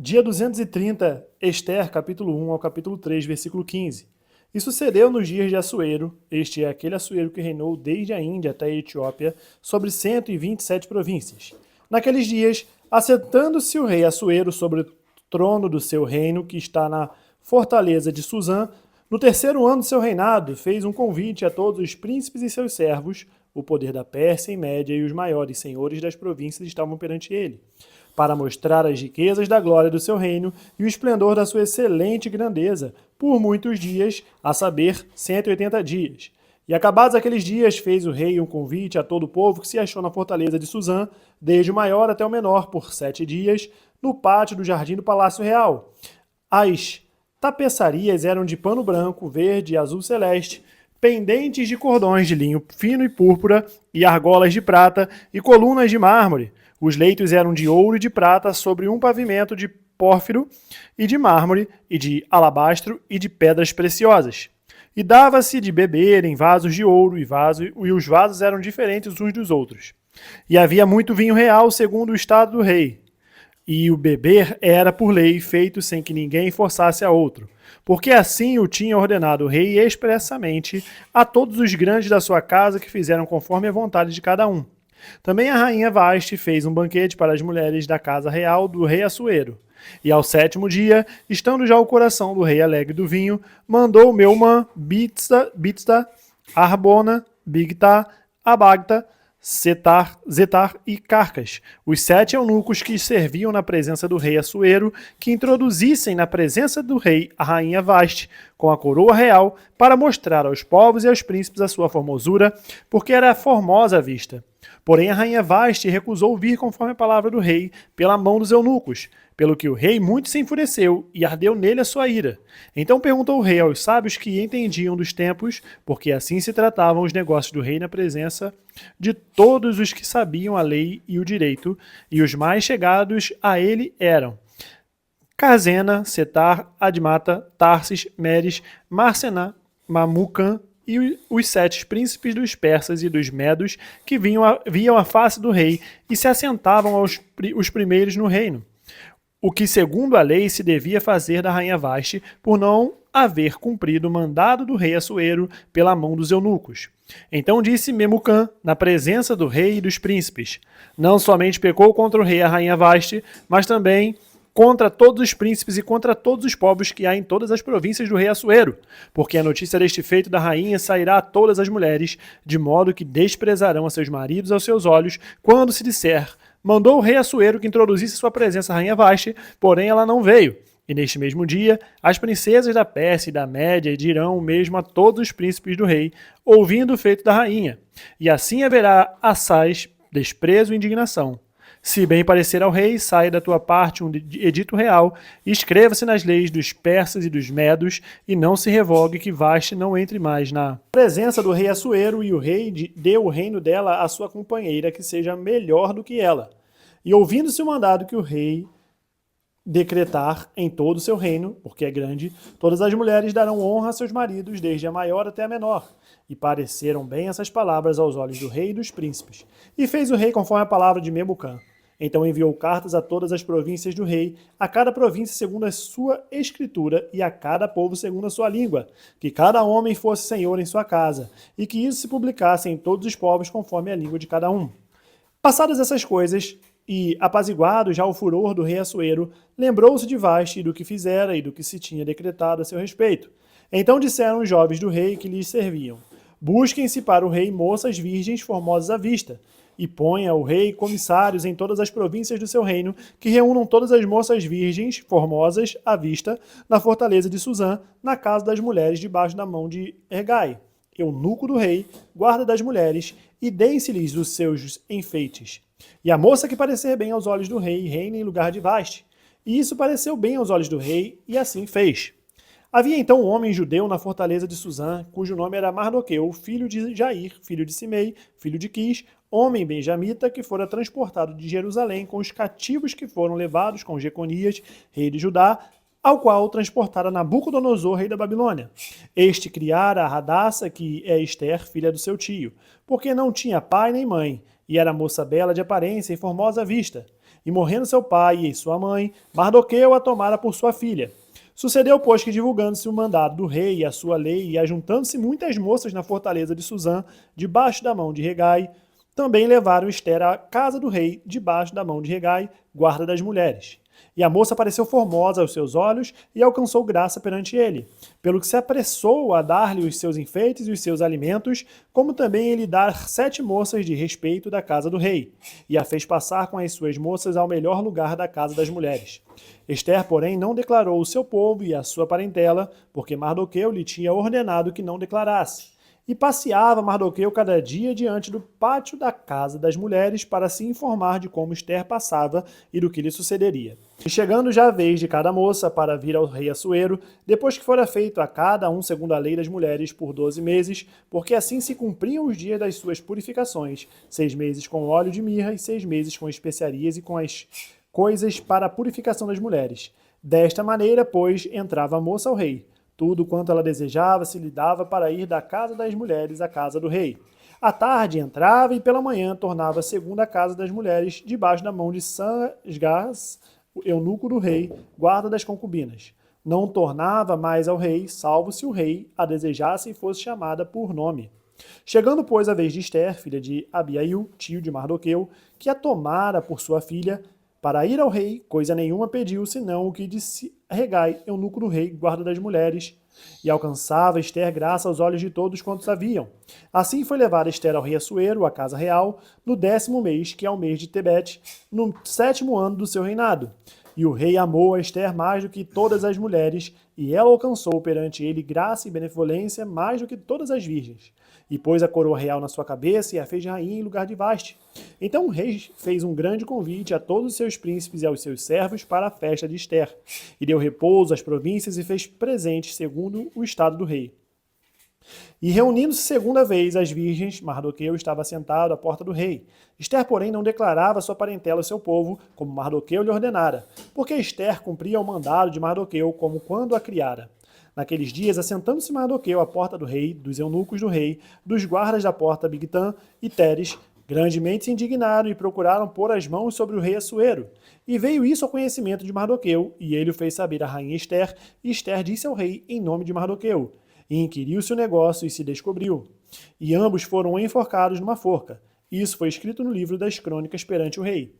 Dia 230, Ester, capítulo 1 ao capítulo 3, versículo 15. E sucedeu nos dias de Assuero, este é aquele Assuero que reinou desde a Índia até a Etiópia, sobre 127 províncias. Naqueles dias, assentando-se o rei Assuero sobre o trono do seu reino, que está na fortaleza de Suzã, no terceiro ano do seu reinado, fez um convite a todos os príncipes e seus servos. O poder da Pérsia e Média e os maiores senhores das províncias estavam perante ele, para mostrar as riquezas da glória do seu reino e o esplendor da sua excelente grandeza, por muitos dias, a saber, 180 dias. E acabados aqueles dias, fez o rei um convite a todo o povo que se achou na fortaleza de Suzã, desde o maior até o menor, por 7 dias, no pátio do jardim do Palácio Real. As tapeçarias eram de pano branco, verde e azul celeste, pendentes de cordões de linho fino e púrpura, e argolas de prata, e colunas de mármore. Os leitos eram de ouro e de prata sobre um pavimento de pórfiro e de mármore, e de alabastro e de pedras preciosas. E dava-se de beber em vasos de ouro, e os vasos eram diferentes uns dos outros. E havia muito vinho real, segundo o estado do rei. E o beber era, por lei, feito sem que ninguém forçasse a outro, porque assim o tinha ordenado o rei expressamente a todos os grandes da sua casa que fizeram conforme a vontade de cada um. Também a rainha Vaste fez um banquete para as mulheres da casa real do rei Assuero. E ao sétimo dia, estando já o coração do rei alegre do vinho, mandou Meumã, Biztha, Arbona, Bigtá, Abagtha, Zetar e Carcas, os 7 eunucos que serviam na presença do rei Assuero, que introduzissem na presença do rei a rainha Vaste, com a coroa real, para mostrar aos povos e aos príncipes a sua formosura, porque era formosa à vista. Porém a rainha Vaste recusou vir conforme a palavra do rei, pela mão dos eunucos, pelo que o rei muito se enfureceu, e ardeu nele a sua ira. Então perguntou o rei aos sábios que entendiam dos tempos, porque assim se tratavam os negócios do rei na presença de todos os que sabiam a lei e o direito, e os mais chegados a ele eram Carzena, Setar, Admata, Tarsis, Meres, Marcená, Mamucan e os 7 príncipes dos persas e dos medos que viam a face do rei e se assentavam os primeiros no reino. O que segundo a lei se devia fazer da rainha Vaste por não haver cumprido o mandado do rei Assuero pela mão dos eunucos. Então disse Memucã, na presença do rei e dos príncipes, não somente pecou contra o rei e a rainha Vaste, mas também contra todos os príncipes e contra todos os povos que há em todas as províncias do rei Assuero, porque a notícia deste feito da rainha sairá a todas as mulheres, de modo que desprezarão a seus maridos aos seus olhos, quando se disser, mandou o rei Assuero que introduzisse sua presença a rainha Vaste, porém ela não veio. E neste mesmo dia, as princesas da Pérsia e da Média dirão o mesmo a todos os príncipes do rei, ouvindo o feito da rainha. E assim haverá assaz, desprezo e indignação. Se bem parecer ao rei, saia da tua parte um edito real, e escreva-se nas leis dos persas e dos medos, e não se revogue que Vaste não entre mais na presença do rei Assuero, e o rei deu o reino dela à sua companheira, que seja melhor do que ela. E ouvindo-se o mandado que o rei decretar em todo o seu reino, porque é grande, todas as mulheres darão honra a seus maridos, desde a maior até a menor. E pareceram bem essas palavras aos olhos do rei e dos príncipes. E fez o rei conforme a palavra de Memucã. Então enviou cartas a todas as províncias do rei, a cada província segundo a sua escritura e a cada povo segundo a sua língua, que cada homem fosse senhor em sua casa, e que isso se publicasse em todos os povos conforme a língua de cada um. Passadas essas coisas, e apaziguado já o furor do rei Assuero, lembrou-se de Vaste e do que fizera e do que se tinha decretado a seu respeito. Então disseram os jovens do rei que lhes serviam, busquem-se para o rei moças virgens formosas à vista, e ponha o rei comissários em todas as províncias do seu reino, que reúnam todas as moças virgens formosas à vista, na fortaleza de Suzã, na casa das mulheres debaixo da mão de Hegai, eunuco do rei, guarda das mulheres, e deem-se-lhes os seus enfeites. E a moça que parecer bem aos olhos do rei, reina em lugar de Vaste. E isso pareceu bem aos olhos do rei, e assim fez. Havia então um homem judeu na fortaleza de Suzã, cujo nome era Mardoqueu, filho de Jair, filho de Simei, filho de Quis, homem benjamita que fora transportado de Jerusalém com os cativos que foram levados com Jeconias, rei de Judá, ao qual transportara Nabucodonosor, rei da Babilônia. Este criara a Radassa, que é Ester, filha do seu tio, porque não tinha pai nem mãe, e era moça bela de aparência e formosa à vista. E morrendo seu pai e sua mãe, Mardoqueu a tomara por sua filha. Sucedeu, pois, que divulgando-se o mandado do rei e a sua lei, e ajuntando-se muitas moças na fortaleza de Suzã, debaixo da mão de Regai, também levaram Ester à casa do rei, debaixo da mão de Regai, guarda das mulheres. E a moça pareceu formosa aos seus olhos e alcançou graça perante ele, pelo que se apressou a dar-lhe os seus enfeites e os seus alimentos, como também ele dar 7 moças de respeito da casa do rei, e a fez passar com as suas moças ao melhor lugar da casa das mulheres. Ester, porém, não declarou o seu povo e a sua parentela, porque Mardoqueu lhe tinha ordenado que não declarasse. E passeava Mardoqueu cada dia diante do pátio da casa das mulheres para se informar de como Ester passava e do que lhe sucederia. E chegando já a vez de cada moça para vir ao rei Assuero, depois que fora feito a cada um segundo a lei das mulheres por 12 meses, porque assim se cumpriam os dias das suas purificações, 6 meses com óleo de mirra e 6 meses com especiarias e com as coisas para a purificação das mulheres. Desta maneira, pois, entrava a moça ao rei. Tudo quanto ela desejava se lhe dava para ir da casa das mulheres à casa do rei. À tarde entrava e pela manhã tornava segundo a casa das mulheres, debaixo da mão de Saasgaz, o eunuco do rei, guarda das concubinas. Não tornava mais ao rei, salvo se o rei a desejasse e fosse chamada por nome. Chegando, pois, a vez de Ester, filha de Abiail, tio de Mardoqueu, que a tomara por sua filha, para ir ao rei, coisa nenhuma pediu, senão o que disse Regai, eunuco do rei, guarda das mulheres. E alcançava Ester graça aos olhos de todos quantos haviam. Assim foi levada Ester ao rei Assuero, à casa real, no 10º mês, que é o mês de Tebete, no 7º ano do seu reinado. E o rei amou a Ester mais do que todas as mulheres, e ela alcançou perante ele graça e benevolência mais do que todas as virgens. E pôs a coroa real na sua cabeça e a fez rainha em lugar de Vaste. Então o rei fez um grande convite a todos os seus príncipes e aos seus servos para a festa de Ester, e deu repouso às províncias e fez presentes segundo o estado do rei. E reunindo-se segunda vez as virgens, Mardoqueu estava sentado à porta do rei. Ester, porém, não declarava sua parentela ao seu povo, como Mardoqueu lhe ordenara, porque Ester cumpria o mandado de Mardoqueu, como quando a criara. Naqueles dias, assentando-se Mardoqueu à porta do rei, dos eunucos do rei, dos guardas da porta Bigtã e Teres, grandemente se indignaram e procuraram pôr as mãos sobre o rei Assuero. E veio isso ao conhecimento de Mardoqueu, e ele o fez saber à rainha Ester, e Ester disse ao rei em nome de Mardoqueu. E inquiriu-se o negócio e se descobriu. E ambos foram enforcados numa forca. Isso foi escrito no livro das crônicas perante o rei.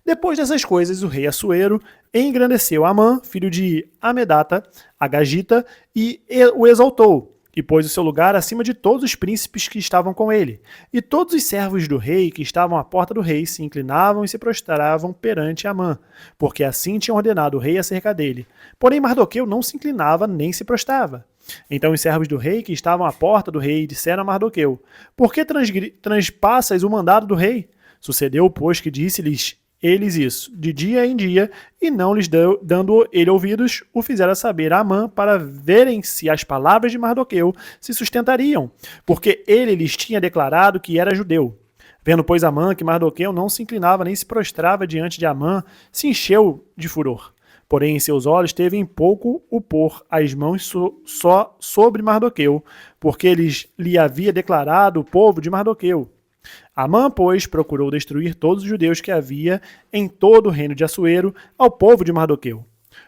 Depois dessas coisas, o rei Assuero engrandeceu Amã, filho de Amedata, Agagita, e o exaltou, e pôs o seu lugar acima de todos os príncipes que estavam com ele. E todos os servos do rei que estavam à porta do rei se inclinavam e se prostravam perante Amã, porque assim tinha ordenado o rei acerca dele. Porém Mardoqueu não se inclinava nem se prostrava. Então os servos do rei que estavam à porta do rei disseram a Mardoqueu: Por que transpassas o mandado do rei? Sucedeu, pois, que disse-lhes eles isso, de dia em dia, e não lhes dando ele ouvidos, o fizera saber a Amã, para verem se as palavras de Mardoqueu se sustentariam, porque ele lhes tinha declarado que era judeu. Vendo, pois, Amã que Mardoqueu não se inclinava nem se prostrava diante de Amã, se encheu de furor. Porém, em seus olhos teve em pouco o pôr as mãos só sobre Mardoqueu, porque lhe havia declarado o povo de Mardoqueu. Amã, pois, procurou destruir todos os judeus que havia em todo o reino de Assuero ao povo de Mardoqueu.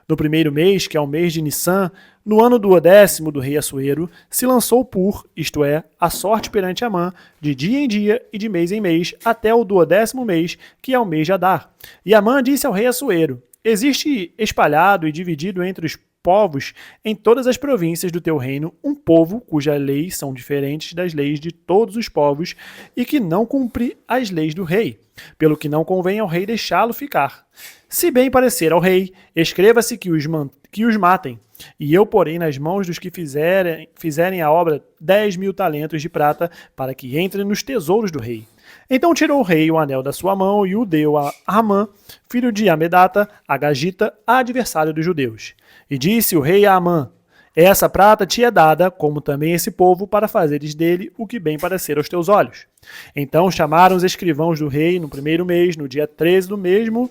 No primeiro mês, que é o mês de Nissan, no ano 12º do rei Assuero, se lançou Pur, isto é, a sorte perante Amã, de dia em dia e de mês em mês, até o 12º mês, que é o mês de Adar. E Amã disse ao rei Assuero: Existe espalhado e dividido entre os povos em todas as províncias do teu reino um povo cujas leis são diferentes das leis de todos os povos e que não cumpre as leis do rei, pelo que não convém ao rei deixá-lo ficar. Se bem parecer ao rei, escreva-se que os matem, e eu porei nas mãos dos que fizerem a obra 10.000 talentos de prata para que entrem nos tesouros do rei. Então tirou o rei o anel da sua mão e o deu a Amã, filho de Amedata, Agagita, adversário dos judeus. E disse o rei a Amã: Essa prata te é dada, como também esse povo, para fazeres dele o que bem parecer aos teus olhos. Então chamaram os escrivãos do rei no primeiro mês, no dia 13 do mesmo,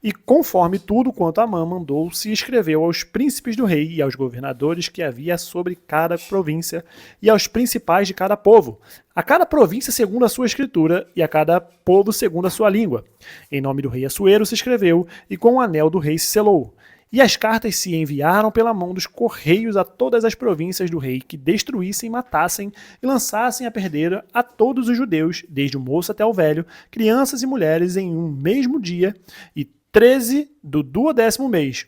E conforme tudo quanto Amã mandou, se escreveu aos príncipes do rei e aos governadores que havia sobre cada província e aos principais de cada povo, a cada província segundo a sua escritura e a cada povo segundo a sua língua. Em nome do rei Assuero se escreveu e com o anel do rei se selou. E as cartas se enviaram pela mão dos correios a todas as províncias do rei que destruíssem, matassem e lançassem a perder a todos os judeus, desde o moço até o velho, crianças e mulheres, em um mesmo dia, e 13 do 12º mês,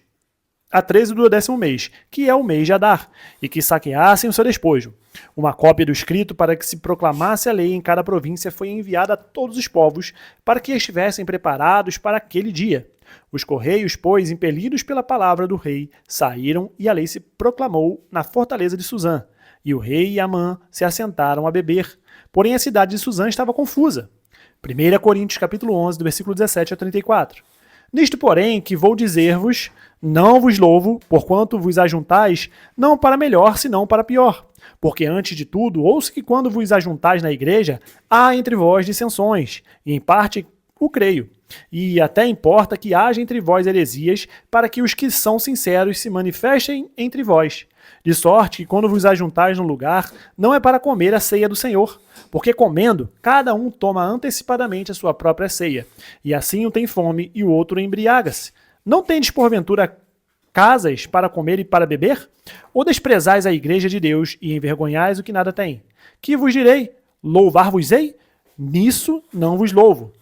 a 13 do 10º mês, que é o mês de Adar, e que saqueassem o seu despojo. Uma cópia do escrito para que se proclamasse a lei em cada província foi enviada a todos os povos, para que estivessem preparados para aquele dia. Os correios, pois, impelidos pela palavra do rei, saíram e a lei se proclamou na fortaleza de Suzã. E o rei e Amã se assentaram a beber. Porém a cidade de Suzã estava confusa. 1 Coríntios capítulo 11, do versículo 17 a 34. Nisto, porém, que vou dizer-vos, não vos louvo, porquanto vos ajuntais, não para melhor, senão para pior. Porque, antes de tudo, ouço que quando vos ajuntais na igreja, há entre vós dissensões, e em parte o creio. E até importa que haja entre vós heresias, para que os que são sinceros se manifestem entre vós. De sorte que quando vos ajuntais num lugar, não é para comer a ceia do Senhor, porque comendo, cada um toma antecipadamente a sua própria ceia, e assim um tem fome e o outro embriaga-se. Não tendes porventura casas para comer e para beber? Ou desprezais a igreja de Deus e envergonhais o que nada tem? Que vos direi? Louvar-vos-ei? Nisso não vos louvo.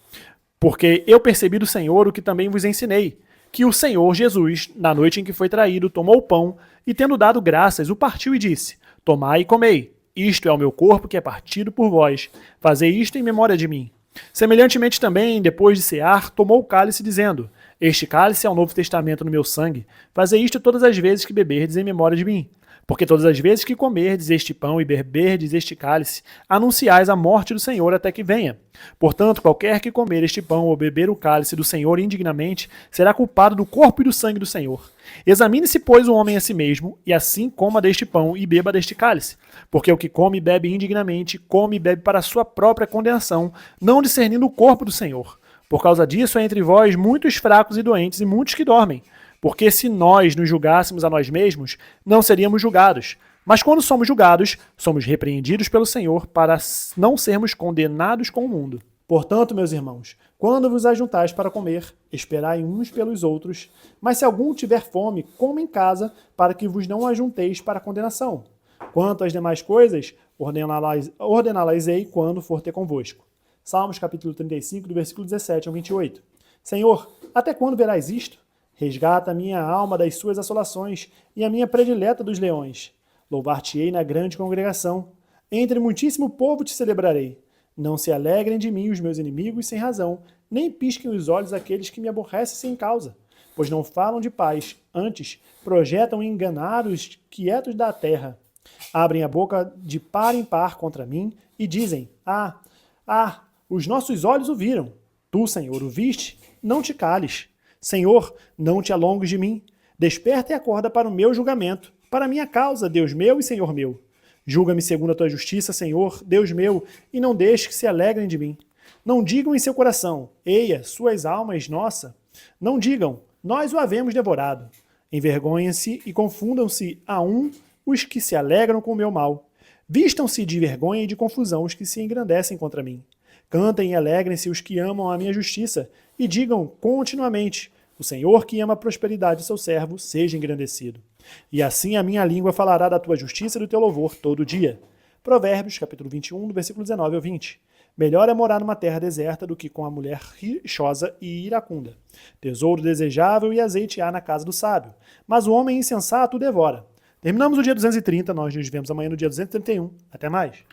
Porque eu percebi do Senhor o que também vos ensinei, que o Senhor Jesus, na noite em que foi traído, tomou o pão e, tendo dado graças, o partiu e disse: Tomai e comei, isto é o meu corpo que é partido por vós, fazei isto em memória de mim. Semelhantemente também, depois de cear, tomou o cálice, dizendo: Este cálice é o novo testamento no meu sangue, fazei isto todas as vezes que beberdes em memória de mim. Porque todas as vezes que comerdes este pão e beberdes este cálice, anunciais a morte do Senhor até que venha. Portanto, qualquer que comer este pão ou beber o cálice do Senhor indignamente, será culpado do corpo e do sangue do Senhor. Examine-se, pois, o homem a si mesmo, e assim coma deste pão e beba deste cálice. Porque o que come e bebe indignamente, come e bebe para a sua própria condenação, não discernindo o corpo do Senhor. Por causa disso, há entre vós muitos fracos e doentes e muitos que dormem. Porque se nós nos julgássemos a nós mesmos, não seríamos julgados. Mas quando somos julgados, somos repreendidos pelo Senhor para não sermos condenados com o mundo. Portanto, meus irmãos, quando vos ajuntais para comer, esperai uns pelos outros. Mas se algum tiver fome, coma em casa, para que vos não ajunteis para a condenação. Quanto às demais coisas, ordená-las-ei quando for ter convosco. Salmos capítulo 35, do versículo 17 ao 28. Senhor, até quando verás isto? Resgata a minha alma das suas assolações e a minha predileta dos leões. Louvar-te-ei na grande congregação. Entre muitíssimo povo te celebrarei. Não se alegrem de mim os meus inimigos sem razão, nem pisquem os olhos aqueles que me aborrecem sem causa. Pois não falam de paz, antes projetam enganar os quietos da terra. Abrem a boca de par em par contra mim e dizem: os nossos olhos o viram. Tu, Senhor, o viste? Não te cales. Senhor, não te alongues de mim. Desperta e acorda para o meu julgamento, para a minha causa, Deus meu e Senhor meu. Julga-me segundo a tua justiça, Senhor, Deus meu, e não deixe que se alegrem de mim. Não digam em seu coração: eia, suas almas, nossa. Não digam: nós o havemos devorado. Envergonhem-se e confundam-se a os que se alegram com o meu mal. Vistam-se de vergonha e de confusão os que se engrandecem contra mim. Cantem e alegrem-se os que amam a minha justiça, e digam continuamente: o Senhor que ama a prosperidade de seu servo, seja engrandecido. E assim a minha língua falará da tua justiça e do teu louvor todo dia. Provérbios, capítulo 21, do versículo 19 ao 20. Melhor é morar numa terra deserta do que com a mulher rixosa e iracunda. Tesouro desejável e azeite há na casa do sábio, mas o homem insensato o devora. Terminamos o dia 230, nós nos vemos amanhã no dia 231. Até mais.